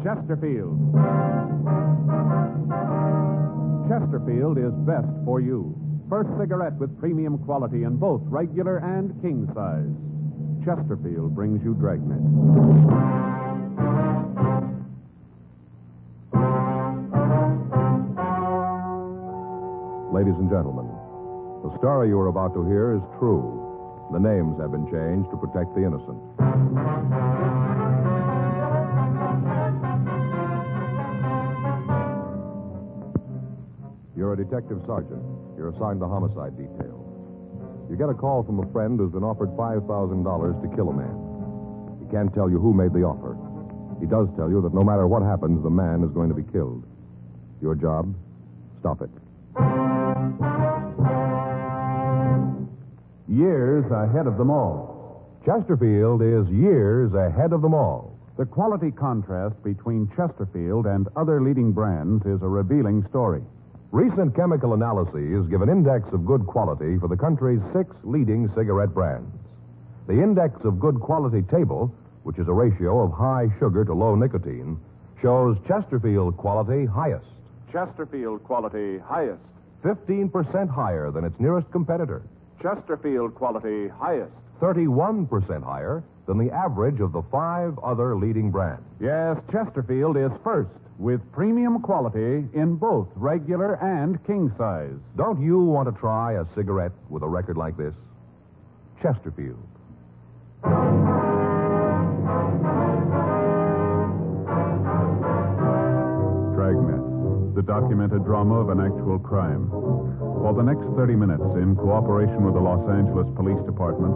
Chesterfield. Chesterfield is best for you. First cigarette with premium quality in both regular and king size. Chesterfield brings you Dragnet. Ladies and gentlemen, the story you are about to hear is true. The names have been changed to protect the innocent. You're a detective sergeant. You're assigned the homicide detail. You get a call from a friend who's been offered $5,000 to kill a man. He can't tell you who made the offer. He does tell you that no matter what happens, the man is going to be killed. Your job? Stop it. Years ahead of them all. Chesterfield is years ahead of them all. The quality contrast between Chesterfield and other leading brands is a revealing story. Recent chemical analyses give an index of good quality for the country's 6 leading cigarette brands. The index of good quality table, which is a ratio of high sugar to low nicotine, shows Chesterfield quality highest. Chesterfield quality highest. 15% higher than its nearest competitor. Chesterfield quality highest. 31% higher than the average of the 5 other leading brands. Yes, Chesterfield is first with premium quality in both regular and king size. Don't you want to try a cigarette with a record like this? Chesterfield. Dragnet, the documented drama of an actual crime. For the next 30 minutes, in cooperation with the Los Angeles Police Department,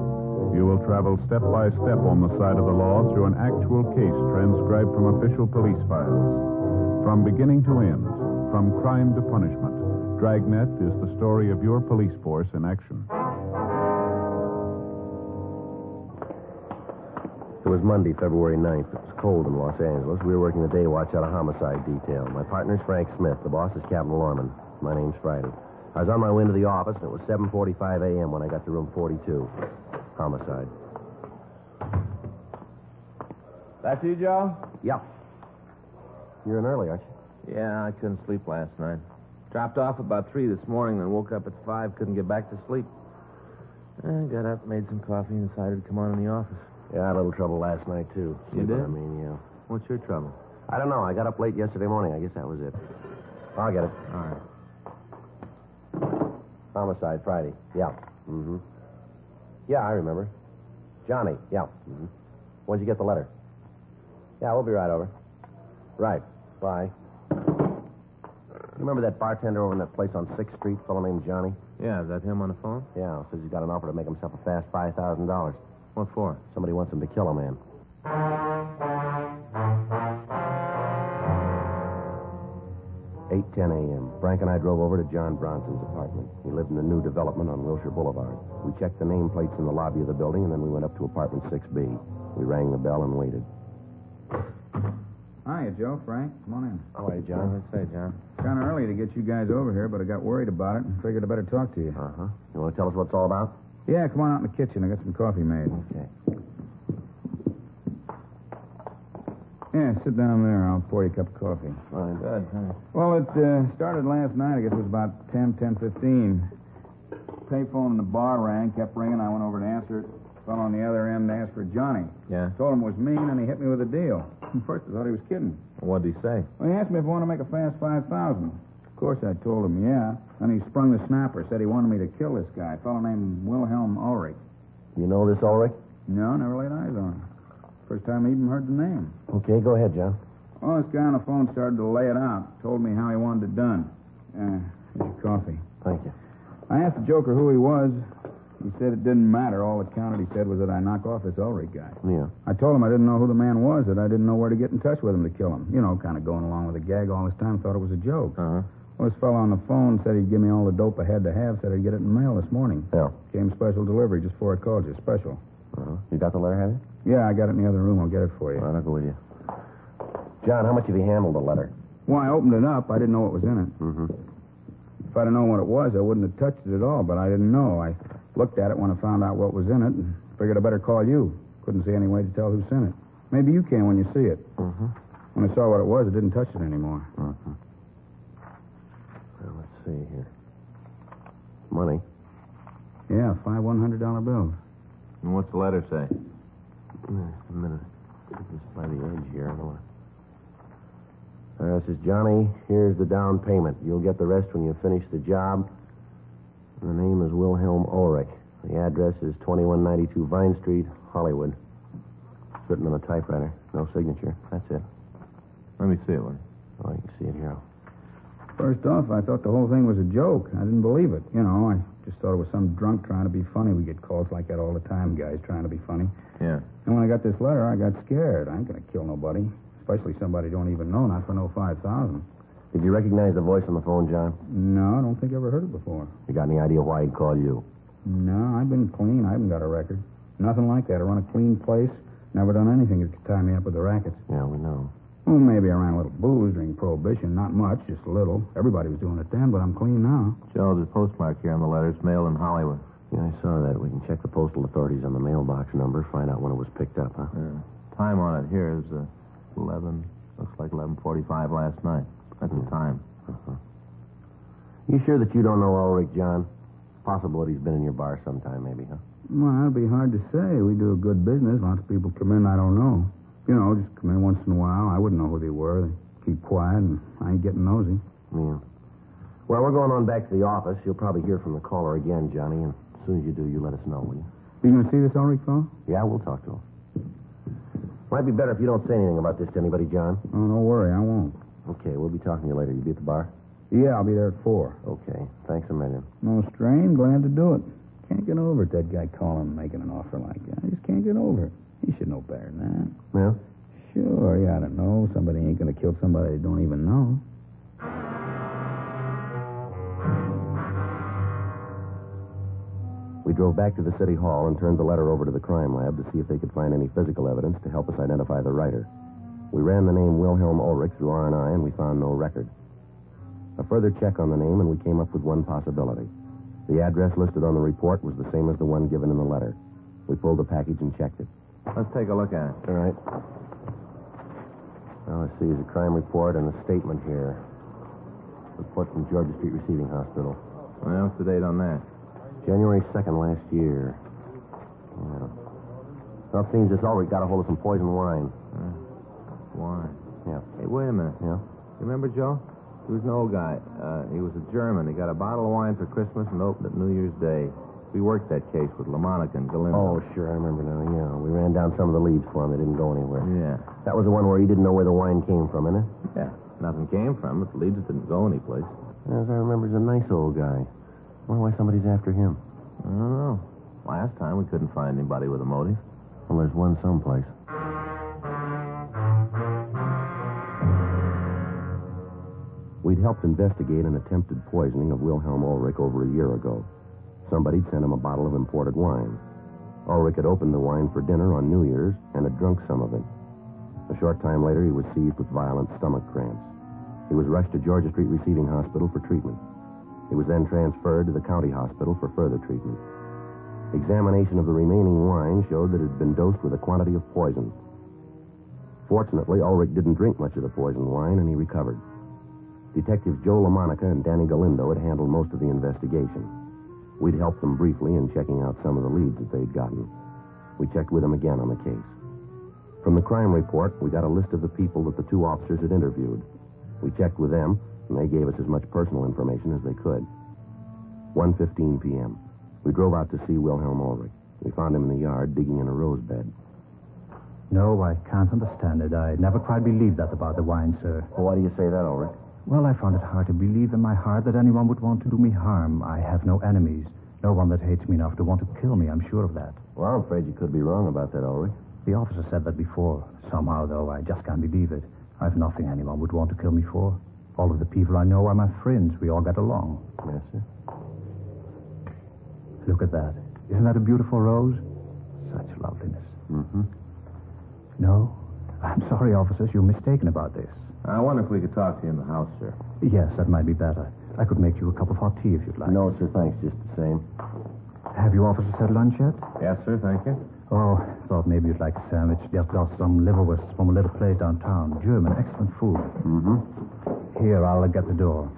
you will travel step by step on the side of the law through an actual case transcribed from official police files. From beginning to end, from crime to punishment, Dragnet is the story of your police force in action. It was Monday, February 9th. It was cold in Los Angeles. We were working the day watch out of homicide detail. My partner's Frank Smith. The boss is Captain Lorman. My name's Friday. I was on my way into the office, and it was 7:45 a.m. when I got to room 42. Homicide. That's you, Joe? Yeah. You're in early, aren't you? Yeah, I couldn't sleep last night. Dropped off about 3 this morning, then woke up at 5, couldn't get back to sleep. I got up, made some coffee, and decided to come on in the office. Yeah, I had a little trouble last night, too. You did? I mean, yeah. What's your trouble? I don't know. I got up late yesterday morning. I guess that was it. I'll get it. All right. Homicide, Friday. Yeah. Mm-hmm. Yeah, I remember. Johnny. Yeah. Mm-hmm. When'd you get the letter? Yeah, we'll be right over. Right. Bye. You remember that bartender over in that place on 6th Street, fellow named Johnny? Yeah, is that him on the phone? Yeah, says he's got an offer to make himself a fast $5,000. What for? Somebody wants him to kill a man. 8:10 a.m. Frank and I drove over to John Bronson's apartment. He lived in a new development on Wilshire Boulevard. We checked the nameplates in the lobby of the building, and then we went up to apartment 6B. We rang the bell and waited. Hiya, Joe, Frank. Come on in. All right, John. What'd I say, John? Kind of early to get you guys over here, but I got worried about it and figured I better talk to you. Uh-huh. You want to tell us what it's all about? Yeah, come on out in the kitchen. I got some coffee made. Okay. Yeah, sit down there. I'll pour you a cup of coffee. Fine. Good, thanks. Well, it started last night. I guess it was about 10:15. Payphone in the bar rang, kept ringing. I went over to answer it. Fellow on the other end asked for Johnny. Yeah? Told him it was me, and he hit me with a deal. First, I thought he was kidding. What'd he say? Well, he asked me if I wanted to make a fast $5,000. Of course, I told him, yeah. Then he sprung the snapper, said he wanted me to kill this guy, a fellow named Wilhelm Ulrich. You know this Ulrich? No, never laid eyes on him. First time I even heard the name. Okay, go ahead, John. Well, this guy on the phone started to lay it out. Told me how he wanted it done. Here's your coffee. Thank you. I asked the joker who he was. He said it didn't matter. All that counted, he said, was that I knock off this Ulrich guy. Yeah. I told him I didn't know who the man was, that I didn't know where to get in touch with him to kill him. You know, kind of going along with the gag all this time, thought it was a joke. Uh-huh. Well, this fellow on the phone said he'd give me all the dope I had to have, said I'd get it in the mail this morning. Yeah. Came special delivery just before I called you. Special. Uh-huh. You got the letter, have you? Yeah, I got it in the other room. I'll get it for you. All right, I'll go with you. John, how much have you handled the letter? Well, I opened it up. I didn't know what was in it. Mm-hmm. If I'd have known what it was, I wouldn't have touched it at all, but I didn't know. I looked at it when I found out what was in it and figured I better call you. Couldn't see any way to tell who sent it. Maybe you can when you see it. Mm-hmm. When I saw what it was, I didn't touch it anymore. Mm-hmm. Well, let's see here. Money. Yeah, 5 $100 bills. And what's the letter say? Just a minute. Just by the edge here. I don't want to... This is Johnny. Here's the down payment. You'll get the rest when you finish the job. The name is Wilhelm Ulrich. The address is 2192 Vine Street, Hollywood. It's written on a typewriter. No signature. That's it. Let me see it, Woody. Oh, you can see it here. First off, I thought the whole thing was a joke. I didn't believe it. You know, I just thought it was some drunk trying to be funny. We get calls like that all the time, guys trying to be funny. Yeah. And when I got this letter, I got scared. I ain't going to kill nobody, especially somebody I don't even know, not for no 5,000. Did you recognize the voice on the phone, John? No, I don't think I ever heard it before. You got any idea why he'd call you? No, I've been clean. I haven't got a record. Nothing like that. I run a clean place. Never done anything that could tie me up with the rackets. Yeah, we know. Well, maybe I ran a little booze during Prohibition. Not much, just a little. Everybody was doing it then, but I'm clean now. Joe, there's a postmark here on the letter. It's mailed in Hollywood. Yeah, I saw that. We can check the postal authorities on the mailbox number, find out when it was picked up, huh? Time on it here is 11. Looks like 11:45 last night. That's the time. Uh-huh. You sure that you don't know Ulrich, John? Possible that he's been in your bar sometime, maybe, huh? Well, that'd be hard to say. We do a good business. Lots of people come in I don't know. You know, just come in once in a while. I wouldn't know who they were. They keep quiet, and I ain't getting nosy. Yeah. Well, we're going on back to the office. You'll probably hear from the caller again, Johnny, and as soon as you do, you let us know, will you? You going to see this Ulrich fellow? Yeah, we'll talk to him. Might be better if you don't say anything about this to anybody, John. Oh, don't worry. I won't. Okay, we'll be talking to you later. You be at the bar? Yeah, I'll be there at 4. Okay. Thanks a million. No strain. Glad to do it. Can't get over it, that guy calling and making an offer like that. I just can't get over it. He should know better than that. Yeah? Sure, he ought to know. Somebody ain't going to kill somebody they don't even know. We drove back to the city hall and turned the letter over to the crime lab to see if they could find any physical evidence to help us identify the writer. We ran the name Wilhelm Ulrich through R&I, and we found no record. A further check on the name, and we came up with one possibility. The address listed on the report was the same as the one given in the letter. We pulled the package and checked it. Let's take a look at it. All right. Now, let's see. There's a crime report and a statement here. Report from Georgia Street Receiving Hospital. Well, what's the date on that? January 2nd last year. Yeah. Well, it seems this Ulrich got a hold of some poison wine. Wine? Yeah. Hey, wait a minute. Yeah? You remember, Joe? He was an old guy. He was a German. He got a bottle of wine for Christmas and opened it New Year's Day. We worked that case with LaMonica and Galindo. Oh, sure, I remember now, yeah. We ran down some of the leads for him. They didn't go anywhere. Yeah. That was the one where he didn't know where the wine came from, isn't it? Yeah. Nothing came from it. The leads didn't go anyplace. As I remember, he's a nice old guy. I wonder why somebody's after him. I don't know. Last time we couldn't find anybody with a motive. Well, there's one someplace. We'd helped investigate an attempted poisoning of Wilhelm Ulrich over a year ago. Somebody'd sent him a bottle of imported wine. Ulrich had opened the wine for dinner on New Year's and had drunk some of it. A short time later, he was seized with violent stomach cramps. He was rushed to Georgia Street Receiving Hospital for treatment. He was then transferred to the county hospital for further treatment. Examination of the remaining wine showed that it had been dosed with a quantity of poison. Fortunately, Ulrich didn't drink much of the poisoned wine, and he recovered. Detectives Joe LaMonica and Danny Galindo had handled most of the investigation. We'd helped them briefly in checking out some of the leads that they'd gotten. We checked with them again on the case. From the crime report, we got a list of the people that the two officers had interviewed. We checked with them, and they gave us as much personal information as they could. 1:15 p.m. We drove out to see Wilhelm Ulrich. We found him in the yard digging in a rose bed. No, I can't understand it. I never quite believed that about the wine, sir. Well, why do you say that, Ulrich? Well, I found it hard to believe in my heart that anyone would want to do me harm. I have no enemies. No one that hates me enough to want to kill me, I'm sure of that. Well, I'm afraid you could be wrong about that, Ulrich. The officer said that before. Somehow, though, I just can't believe it. I've nothing anyone would want to kill me for. All of the people I know are my friends. We all get along. Yes, sir. Look at that. Isn't that a beautiful rose? Such loveliness. Mm-hmm. No? I'm sorry, officers. You're mistaken about this. I wonder if we could talk to you in the house, sir. Yes, that might be better. I could make you a cup of hot tea if you'd like. No, sir, thanks, just the same. Have you officers had lunch yet? Yes, sir, thank you. Oh, thought maybe you'd like a sandwich. Just got some liverwursts from a little place downtown. German, excellent food. Mm-hmm. Here, I'll get the door.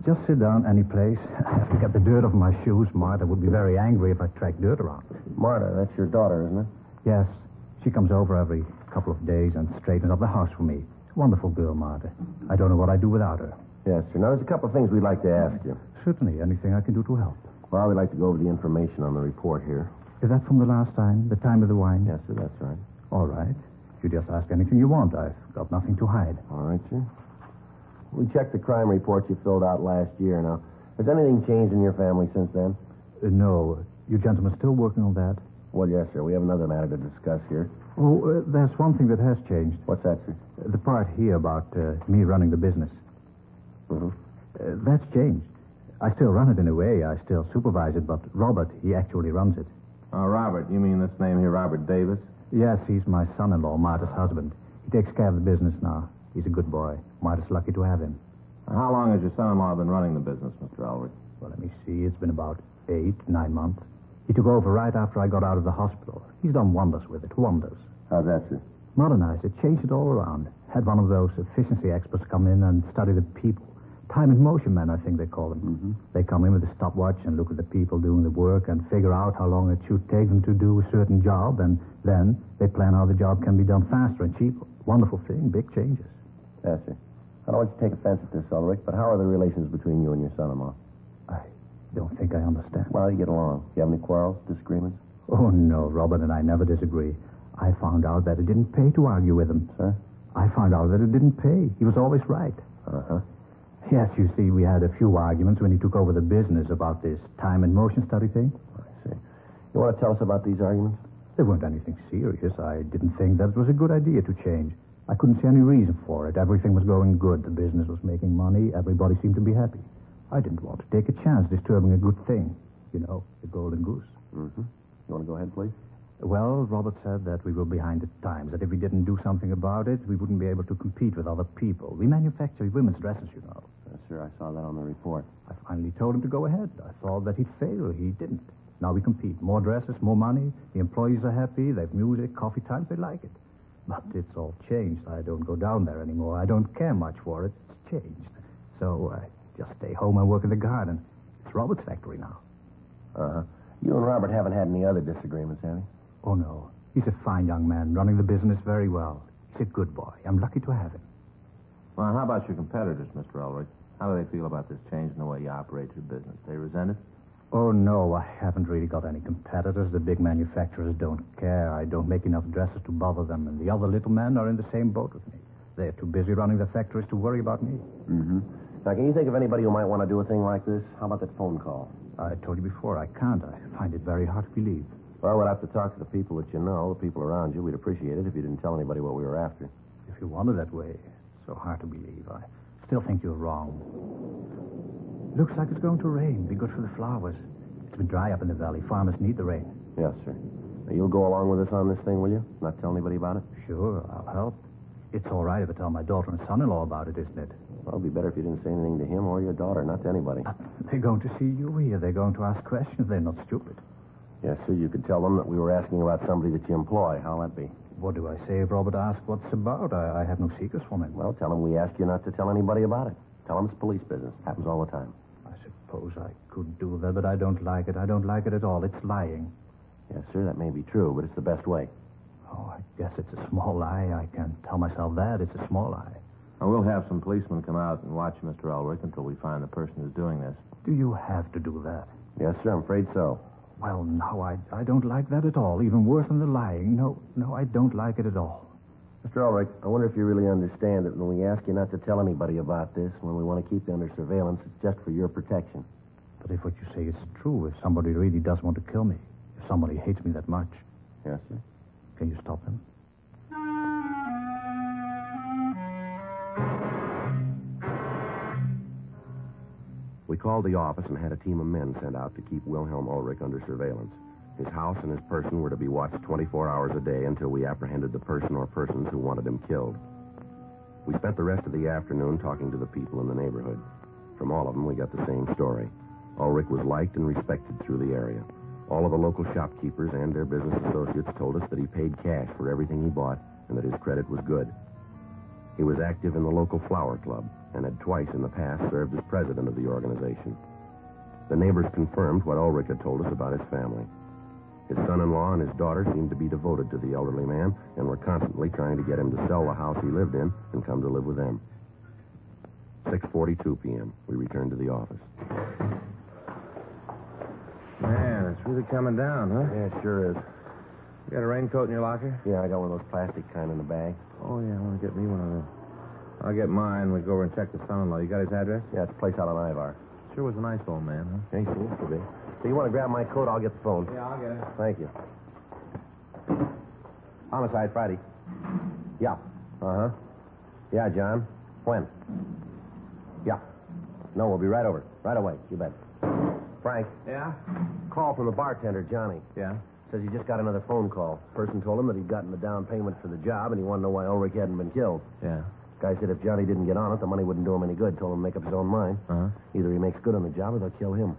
Just sit down any place. I have to get the dirt off my shoes. Martha would be very angry if I tracked dirt around. Marta, that's your daughter, isn't it? Yes, she comes over every couple of days and straightens up the house for me. Wonderful girl, Martha. I don't know what I'd do without her. Yes, sir. Now, there's a couple of things we'd like to ask you. Certainly, anything I can do to help. Well, we'd like to go over the information on the report here. Is that from the last time, the time of the wine? Yes, sir, that's right. All right. You just ask anything you want. I've got nothing to hide. All right, sir. We checked the crime report you filled out last year. Now, has anything changed in your family since then? No. You gentlemen still working on that? Well, yes, sir. We have another matter to discuss here. Oh, there's one thing that has changed. What's that, sir? The part here about me running the business. Mm-hmm. That's changed. I still run it in a way. I still supervise it, but Robert, he actually runs it. Robert, you mean this name here, Robert Davis? Yes, he's my son-in-law, Martha's husband. He takes care of the business now. He's a good boy. Martha's lucky to have him. How long has your son-in-law been running the business, Mr. Ulrich? Well, let me see. It's been about 8, 9 months. He took over right after I got out of the hospital. He's done wonders with it, wonders. How's that, sir? Modernized it, changed it all around. Had one of those efficiency experts come in and study the people. Time and motion men, I think they call them. Mm-hmm. They come in with a stopwatch and look at the people doing the work and figure out how long it should take them to do a certain job, and then they plan how the job can be done faster and cheaper. Wonderful thing, big changes. Yes, sir. I don't want you to take offense at this, Ulrich, but how are the relations between you and your son-in-law? I don't think I understand. Well, you get along. You have any quarrels, disagreements? Oh, no, Robert and I never disagree. I found out that it didn't pay to argue with him. Sir? I found out that it didn't pay. He was always right. Uh-huh. Yes, you see, we had a few arguments when he took over the business about this time and motion study thing. I see. You want to tell us about these arguments? They weren't anything serious. I didn't think that it was a good idea to change. I couldn't see any reason for it. Everything was going good. The business was making money. Everybody seemed to be happy. I didn't want to take a chance disturbing a good thing. You know, the golden goose. Mm-hmm. You want to go ahead, please? Well, Robert said that we were behind the times, that if we didn't do something about it, we wouldn't be able to compete with other people. We manufacture women's dresses, you know. Yes, sir. I saw that on the report. I finally told him to go ahead. I thought that he'd fail. He didn't. Now we compete. More dresses, more money. The employees are happy. They have music, coffee times. They like it. But it's all changed. I don't go down there anymore. I don't care much for it. It's changed. So I just stay home and work in the garden. It's Robert's factory now. Uh-huh. You and Robert haven't had any other disagreements, have you? Oh, no. He's a fine young man, running the business very well. He's a good boy. I'm lucky to have him. Well, how about your competitors, Mr. Ulrich? How do they feel about this change in the way you operate your business? They resent it? Oh, no, I haven't really got any competitors. The big manufacturers don't care. I don't make enough dresses to bother them, and the other little men are in the same boat with me. They're too busy running the factories to worry about me. Mm-hmm. Now, can you think of anybody who might want to do a thing like this? How about that phone call? I told you before, I can't. I find it very hard to believe. Well, we'll have to talk to the people that you know, the people around you. We'd appreciate it if you didn't tell anybody what we were after. If you want it that way, it's so hard to believe. I still think you're wrong. Looks like it's going to rain. Be good for the flowers. It's been dry up in the valley. Farmers need the rain. Yes, sir. Now, you'll go along with us on this thing, will you? Not tell anybody about it? Sure, I'll help. It's all right if I tell my daughter and son-in-law about it, isn't it? Well, it'd be better if you didn't say anything to him or your daughter, not to anybody. They're going to see you here. They're going to ask questions. They're not stupid. Yes, sir. You could tell them that we were asking about somebody that you employ. How'll that be? What do I say if Robert asks what's about? I have no secrets from him. Well, tell him we asked you not to tell anybody about it. Tell him it's police business. Happens all the time. I suppose I could do that, but I don't like it. I don't like it at all. It's lying. Yes, sir. That may be true, but it's the best way. Oh, I guess it's a small lie. I can tell myself that. It's a small lie. Now, we'll have some policemen come out and watch Mr. Ulrich until we find the person who's doing this. Do you have to do that? Yes, sir. I'm afraid so. Well, no, I don't like that at all. Even worse than the lying. No, I don't like it at all. Mr. Ulrich, I wonder if you really understand that when we ask you not to tell anybody about this, when we want to keep you under surveillance, it's just for your protection. But if what you say is true, if somebody really does want to kill me, if somebody hates me that much, Yes, sir. can you stop them? We called the office and had a team of men sent out to keep Wilhelm Ulrich under surveillance. His house and his person were to be watched 24 hours a day until we apprehended the person or persons who wanted him killed. We spent the rest of the afternoon talking to the people in the neighborhood. From all of them, we got the same story. Ulrich was liked and respected through the area. All of the local shopkeepers and their business associates told us that he paid cash for everything he bought and that his credit was good. He was active in the local flower club and had twice in the past served as president of the organization. The neighbors confirmed what Ulrich had told us about his family. His son-in-law and his daughter seemed to be devoted to the elderly man and were constantly trying to get him to sell the house he lived in and come to live with them. 6:42 p.m. We returned to the office. Man, it's really coming down, huh? Yeah, it sure is. You got a raincoat in your locker? Yeah, I got one of those plastic kind in the bag. Oh, yeah, I want to get me one of them. I'll get mine. We go over and check the son-in-law. You got his address? Yeah, it's a place out on Ivar. Sure was a nice old man, huh? Yeah, he seems to be. So you want to grab my coat? I'll get the phone. Yeah, I'll get it. Thank you. Homicide Friday. Yeah. Uh-huh. Yeah, John. When? Yeah. No, we'll be right over. Right away. You bet. Frank. Yeah? Call from the bartender, Johnny. Yeah? Says he just got another phone call. Person told him that he'd gotten the down payment for the job, and he wanted to know why Ulrich hadn't been killed. Yeah. Guy said if Johnny didn't get on it, the money wouldn't do him any good. Told him to make up his own mind. Uh-huh. Either he makes good on the job or they'll kill him.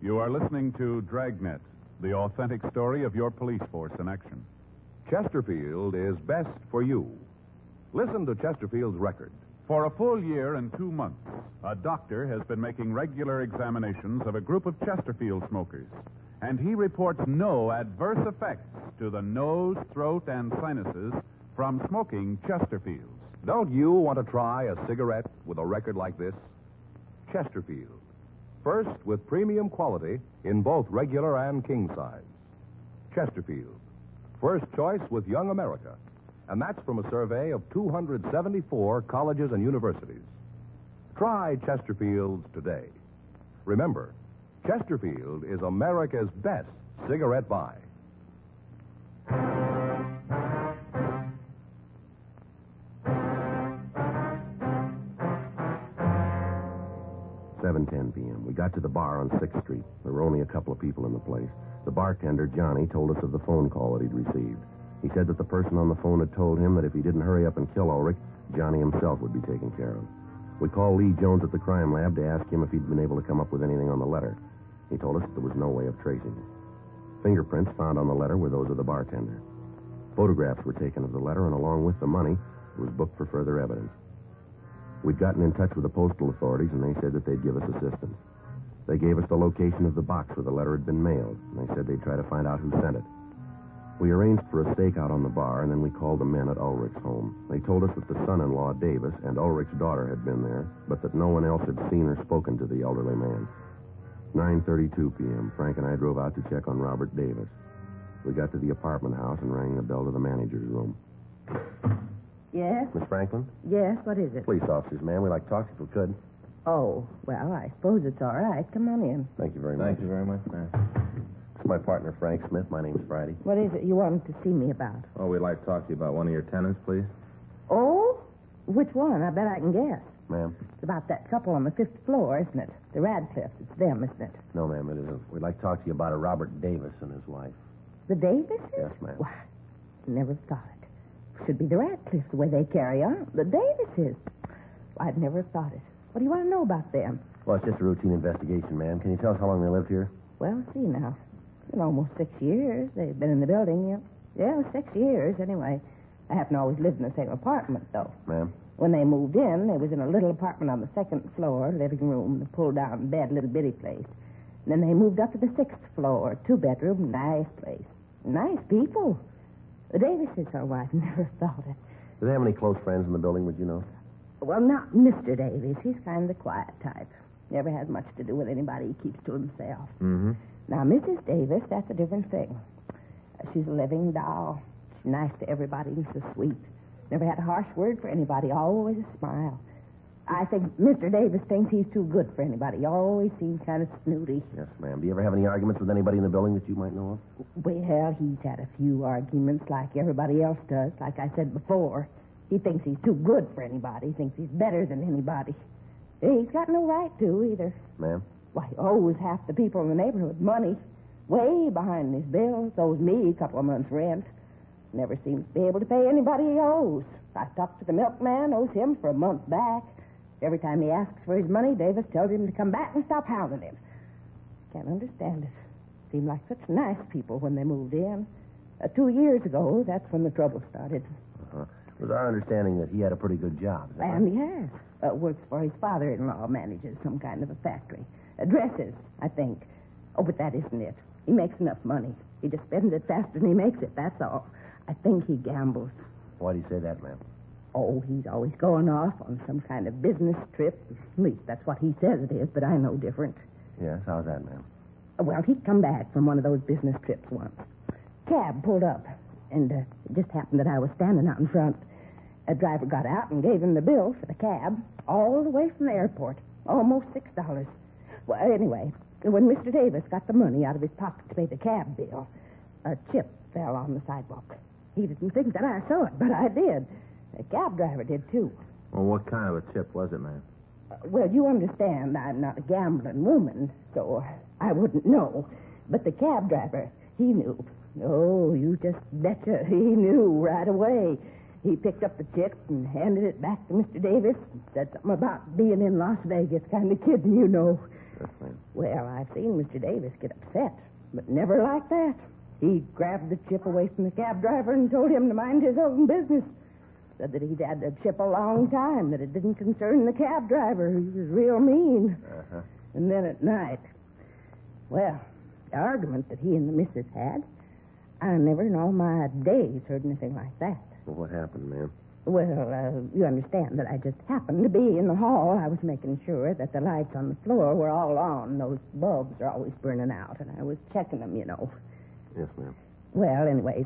You are listening to Dragnet, the authentic story of your police force in action. Chesterfield is best for you. Listen to Chesterfield's record. For a full year and 2 months, a doctor has been making regular examinations of a group of Chesterfield smokers, and he reports no adverse effects to the nose, throat, and sinuses from smoking Chesterfields. Don't you want to try a cigarette with a record like this? Chesterfield. First with premium quality in both regular and king size. Chesterfield. First choice with Young America. And that's from a survey of 274 colleges and universities. Try Chesterfields today. Remember, Chesterfield is America's best cigarette buy. 7:10 p.m. We got to the bar on 6th Street. There were only a couple of people in the place. The bartender, Johnny, told us of the phone call that he'd received. He said that the person on the phone had told him that if he didn't hurry up and kill Ulrich, Johnny himself would be taken care of. We called Lee Jones at the crime lab to ask him if he'd been able to come up with anything on the letter. He told us that there was no way of tracing it. Fingerprints found on the letter were those of the bartender. Photographs were taken of the letter, and along with the money, it was booked for further evidence. We'd gotten in touch with the postal authorities, and they said that they'd give us assistance. They gave us the location of the box where the letter had been mailed, and they said they'd try to find out who sent it. We arranged for a stakeout on the bar, and then we called the men at Ulrich's home. They told us that the son-in-law, Davis, and Ulrich's daughter had been there, but that no one else had seen or spoken to the elderly man. 9:32 p.m., Frank and I drove out to check on Robert Davis. We got to the apartment house and rang the bell to the manager's room. Yes? Miss Franklin? Yes, what is it? Police officers, ma'am. We'd like to talk to you if we could. Oh, well, I suppose it's all right. Come on in. Thank you very much. Thank you very much, sir. It's my partner, Frank Smith. My name's Friday. What is it you wanted to see me about? Oh, we'd like to talk to you about one of your tenants, please. Oh? Which one? I bet I can guess. Ma'am? It's about that couple on the 5th floor, isn't it? The Radcliffes. It's them, isn't it? No, ma'am, it isn't. We'd like to talk to you about a Robert Davis and his wife. The Davises? Yes, ma'am. Why, never thought it. Should be the Radcliffes, the way they carry on. The Davises. Well, I'd never thought it. What do you want to know about them? Well, it's just a routine investigation, ma'am. Can you tell us how long they lived here? Well, see now. It's been almost 6 years. They've been in the building, yeah, 6 years, anyway. I haven't always lived in the same apartment, though. Ma'am? When they moved in, they was in a little apartment on the 2nd floor, living room, a pull-down bed, little bitty place. And then they moved up to the 6th floor, 2-bedroom, nice place. Nice people. The Davises, oh, I'd never thought it. Do they have any close friends in the building, would you know? Well, not Mr. Davies. He's kind of the quiet type. Never has much to do with anybody. He keeps to himself. Mm-hmm. Now, Mrs. Davis, that's a different thing. She's a living doll. She's nice to everybody and so sweet. Never had a harsh word for anybody. Always a smile. I think Mr. Davis thinks he's too good for anybody. He always seems kind of snooty. Yes, ma'am. Do you ever have any arguments with anybody in the building that you might know of? Well, he's had a few arguments like everybody else does. Like I said before, he thinks he's too good for anybody. He thinks he's better than anybody. He's got no right to either. Ma'am? Why, he owes half the people in the neighborhood money. Way behind his bills. Owes me a couple of months' rent. Never seems to be able to pay anybody he owes. I talked to the milkman, owes him for a month back. Every time he asks for his money, Davis tells him to come back and stop hounding him. Can't understand it. Seemed like such nice people when they moved in. 2 years ago, that's when the trouble started. Uh-huh. It was our understanding that he had a pretty good job. Is that And right? he has. Works for his father-in-law, manages some kind of a factory. Dresses, I think. Oh, but that isn't it. He makes enough money. He just spends it faster than he makes it, that's all. I think he gambles. Why do you say that, ma'am? Oh, he's always going off on some kind of business trip. At least that's what he says it is, but I know different. Yes, how's that, ma'am? Well, he'd come back from one of those business trips once. Cab pulled up, and it just happened that I was standing out in front. A driver got out and gave him the bill for the cab, all the way from the airport. Almost $6. Well, anyway, when Mr. Davis got the money out of his pocket to pay the cab bill, a chip fell on the sidewalk. He didn't think that I saw it, but I did. The cab driver did, too. Well, what kind of a chip was it, man? Well, you understand I'm not a gambling woman, so I wouldn't know. But the cab driver, he knew. Oh, you just betcha. He knew right away. He picked up the chip and handed it back to Mr. Davis and said something about being in Las Vegas, kind of kidding, you know. Yes, ma'am. Well, I've seen Mr. Davis get upset, but never like that. He grabbed the chip away from the cab driver and told him to mind his own business. Said that he'd had the chip a long time, that it didn't concern the cab driver. He was real mean. Uh-huh. And then at night, well, the argument that he and the missus had, I never in all my days heard anything like that. Well, what happened, ma'am? Well, you understand that I just happened to be in the hall. I was making sure that the lights on the floor were all on. Those bulbs are always burning out, and I was checking them, you know. Yes, ma'am. Well, anyways,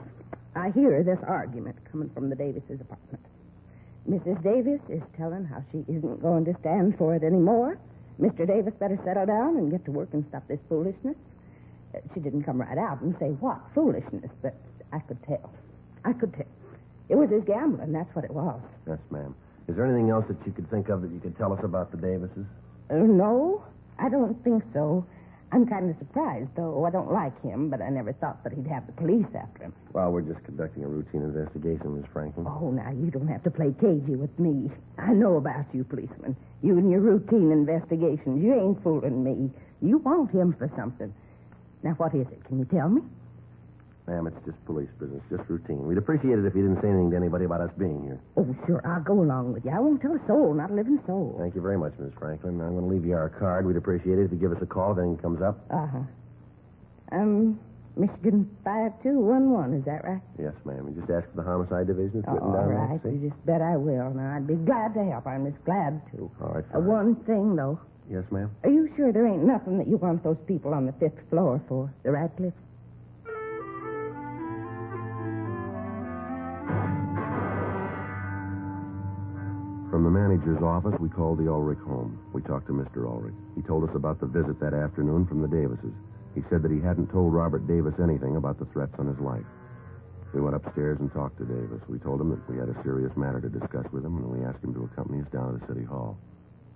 I hear this argument coming from the Davises' apartment. Mrs. Davis is telling how she isn't going to stand for it anymore. Mr. Davis better settle down and get to work and stop this foolishness. She didn't come right out and say what foolishness, but I could tell. I could tell. It was his gambling, that's what it was. Yes, ma'am. Is there anything else that you could think of that you could tell us about the Davises? No, I don't think so. I'm kind of surprised, though. I don't like him, but I never thought that he'd have the police after him. Well, we're just conducting a routine investigation, Miss Franklin. Oh, now, you don't have to play cagey with me. I know about you, policeman. You and your routine investigations. You ain't fooling me. You want him for something. Now, what is it? Can you tell me? Ma'am, it's just police business, just routine. We'd appreciate it if you didn't say anything to anybody about us being here. Oh, sure, I'll go along with you. I won't tell a soul, not a living soul. Thank you very much, Miss Franklin. I'm going to leave you our card. We'd appreciate it if you give us a call if anything comes up. Uh-huh. Michigan 5211, is that right? Yes, ma'am. You just ask for the homicide division. It's written All down right, there, see? you just bet I will. Now, I'd be glad to help. I'm just glad to. All right, fine. One thing, though. Yes, ma'am? Are you sure there ain't nothing that you want those people on the 5th floor for, the Radcliffes? From the manager's office, we called the Ulrich home. We talked to Mr. Ulrich. He told us about the visit that afternoon from the Davises. He said that he hadn't told Robert Davis anything about the threats on his life. We went upstairs and talked to Davis. We told him that we had a serious matter to discuss with him, and we asked him to accompany us down to the city hall.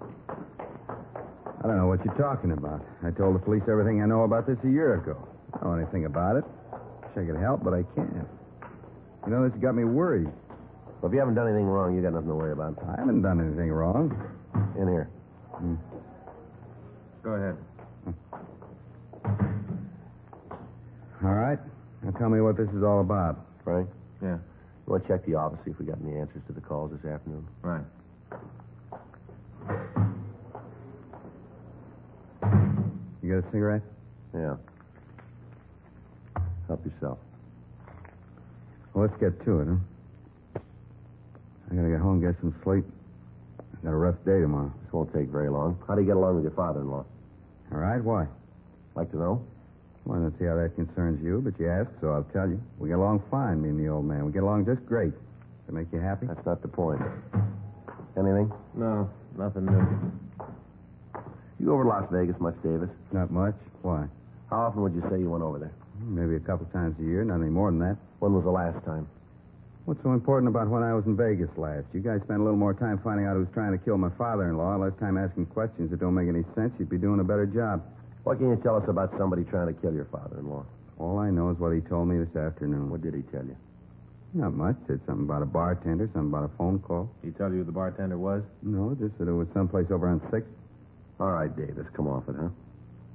I don't know what you're talking about. I told the police everything I know about this a year ago. I don't know anything about it. Wish I could help, but I can't. You know, this got me worried. Well, if you haven't done anything wrong, you got nothing to worry about. I haven't done anything wrong. In here. Go ahead. All right. Now tell me what this is all about. Frank? Yeah. You want to check the office, see if we got any answers to the calls this afternoon? Right. You got a cigarette? Yeah. Help yourself. Well, let's get to it, huh? I gotta get home and get some sleep. I got a rough day tomorrow. This won't take very long. How do you get along with your father-in-law? All right, why? Like to know? Well, I don't see how that concerns you, but you asked, so I'll tell you. We get along fine, me and the old man. We get along just great. Does that make you happy? That's not the point. Anything? No, nothing new. You go over to Las Vegas much, Davis? Not much. Why? How often would you say you went over there? Maybe a couple times a year, not any more than that. When was the last time? What's so important about when I was in Vegas last? You guys spent a little more time finding out who's trying to kill my father-in-law, less time asking questions that don't make any sense. You'd be doing a better job. What can you tell us about somebody trying to kill your father-in-law? All I know is what he told me this afternoon. What did he tell you? Not much. Said something about a bartender, something about a phone call. He tell you who the bartender was? No, just that it was someplace over on 6th. All right, Davis, come off it, huh?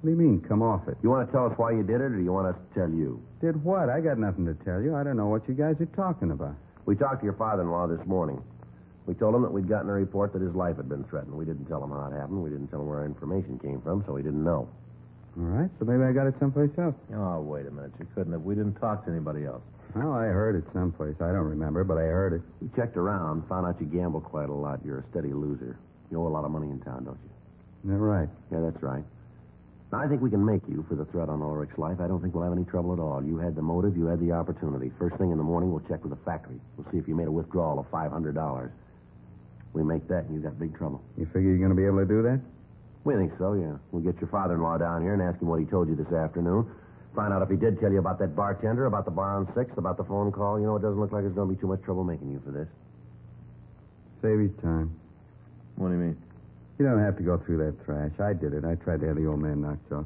What do you mean, come off it? You want to tell us why you did it, or do you want us to tell you? Did what? I got nothing to tell you. I don't know what you guys are talking about. We talked to your father-in-law this morning. We told him that we'd gotten a report that his life had been threatened. We didn't tell him how it happened. We didn't tell him where our information came from, so he didn't know. All right, so maybe I got it someplace else. Oh, wait a minute. You couldn't have. We didn't talk to anybody else. Well, I heard it someplace. I don't remember, but I heard it. We checked around, found out you gamble quite a lot. You're a steady loser. You owe a lot of money in town, don't you? Is that right? Yeah, that's right. Now, I think we can make you for the threat on Ulrich's life. I don't think we'll have any trouble at all. You had the motive. You had the opportunity. First thing in the morning, we'll check with the factory. We'll see if you made a withdrawal of $500. We make that, and you got big trouble. You figure you're going to be able to do that? We think so, yeah. We'll get your father-in-law down here and ask him what he told you this afternoon. Find out if he did tell you about that bartender, about the bar on 6th, about the phone call. You know, it doesn't look like there's going to be too much trouble making you for this. Save his time. What do you mean? You don't have to go through that trash. I did it. I tried to have the old man knocked off.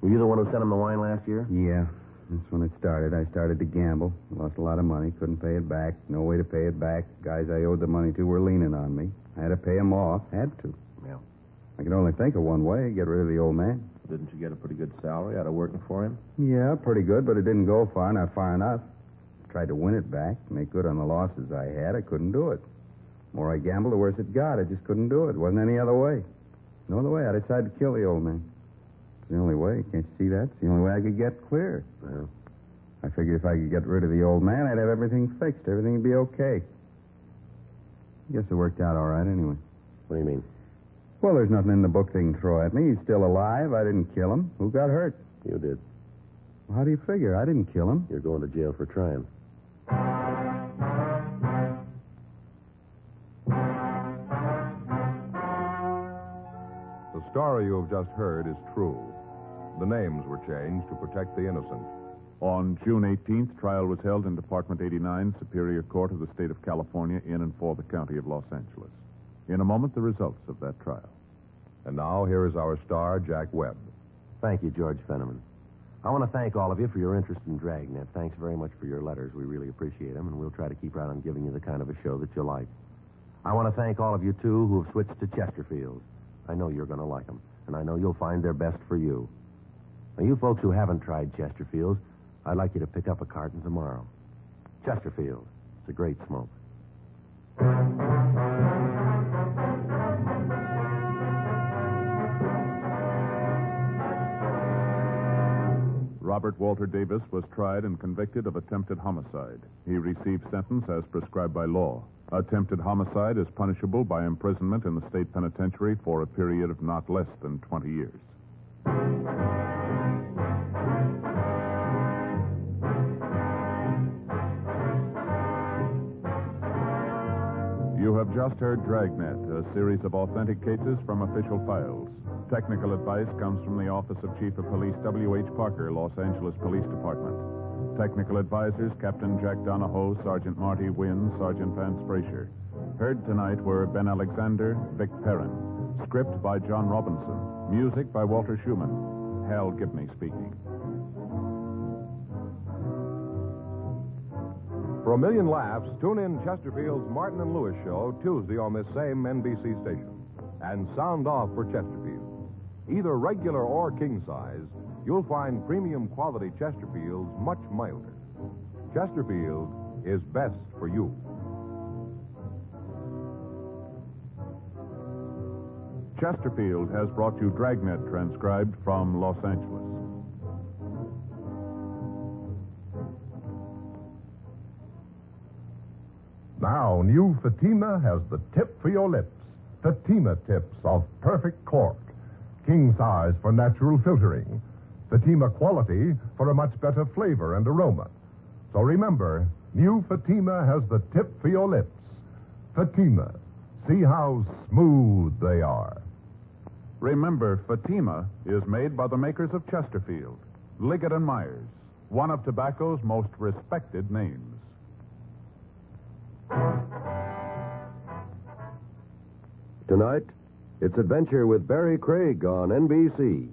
Were you the one who sent him the wine last year? Yeah. That's when it started. I started to gamble. Lost a lot of money. Couldn't pay it back. No way to pay it back. Guys I owed the money to were leaning on me. I had to pay them off. Had to. Yeah. I could only think of one way. Get rid of the old man. Didn't you get a pretty good salary out of working for him? Yeah, pretty good, but it didn't go far. Not far enough. Tried to win it back. Make good on the losses I had. I couldn't do it. The more I gambled, the worse it got. I just couldn't do it. Wasn't any other way. No other way. I decided to kill the old man. It's the only way. Can't you see that? It's the only way I could get clear. Well, I figured if I could get rid of the old man, I'd have everything fixed. Everything would be okay. Guess it worked out all right anyway. what do you mean? Well, there's nothing in the book they can throw at me. He's still alive. I didn't kill him. Who got hurt? You did. Well, how do you figure? I didn't kill him. You're going to jail for trying. The story you have just heard is true. The names were changed to protect the innocent. On June 18th, trial was held in Department 89, Superior Court of the State of California, in and for the County of Los Angeles. In a moment, the results of that trial. And now, here is our star, Jack Webb. Thank you, George Fenneman. I want to thank all of you for your interest in Dragnet. Thanks very much for your letters. We really appreciate them, and we'll try to keep right on giving you the kind of a show that you like. I want to thank all of you, too, who have switched to Chesterfield. I know you're going to like them, and I know you'll find they're best for you. Now, you folks who haven't tried Chesterfield, I'd like you to pick up a carton tomorrow. Chesterfield. It's a great smoke. Robert Walter Davis was tried and convicted of attempted homicide. He received sentence as prescribed by law. Attempted homicide is punishable by imprisonment in the state penitentiary for a period of not less than 20 years. You have just heard Dragnet, a series of authentic cases from official files. Technical advice comes from the Office of Chief of Police W.H. Parker, Los Angeles Police Department. Technical advisors, Captain Jack Donahoe, Sergeant Marty Wynn, Sergeant Vance Frazier. Heard tonight were Ben Alexander, Vic Perrin. Script by John Robinson. Music by Walter Schumann. Hal Gibney speaking. For a million laughs, tune in Chesterfield's Martin and Lewis show Tuesday on this same NBC station. And sound off for Chesterfield. Either regular or king size, you'll find premium quality Chesterfields much milder. Chesterfield is best for you. Chesterfield has brought you Dragnet, transcribed from Los Angeles. Now, new Fatima has the tip for your lips. Fatima tips of perfect cork. King size for natural filtering. Fatima quality for a much better flavor and aroma. So remember, new Fatima has the tip for your lips. Fatima. See how smooth they are. Remember, Fatima is made by the makers of Chesterfield, Liggett & Myers, one of tobacco's most respected names. Tonight, it's Adventure with Barry Craig on NBC.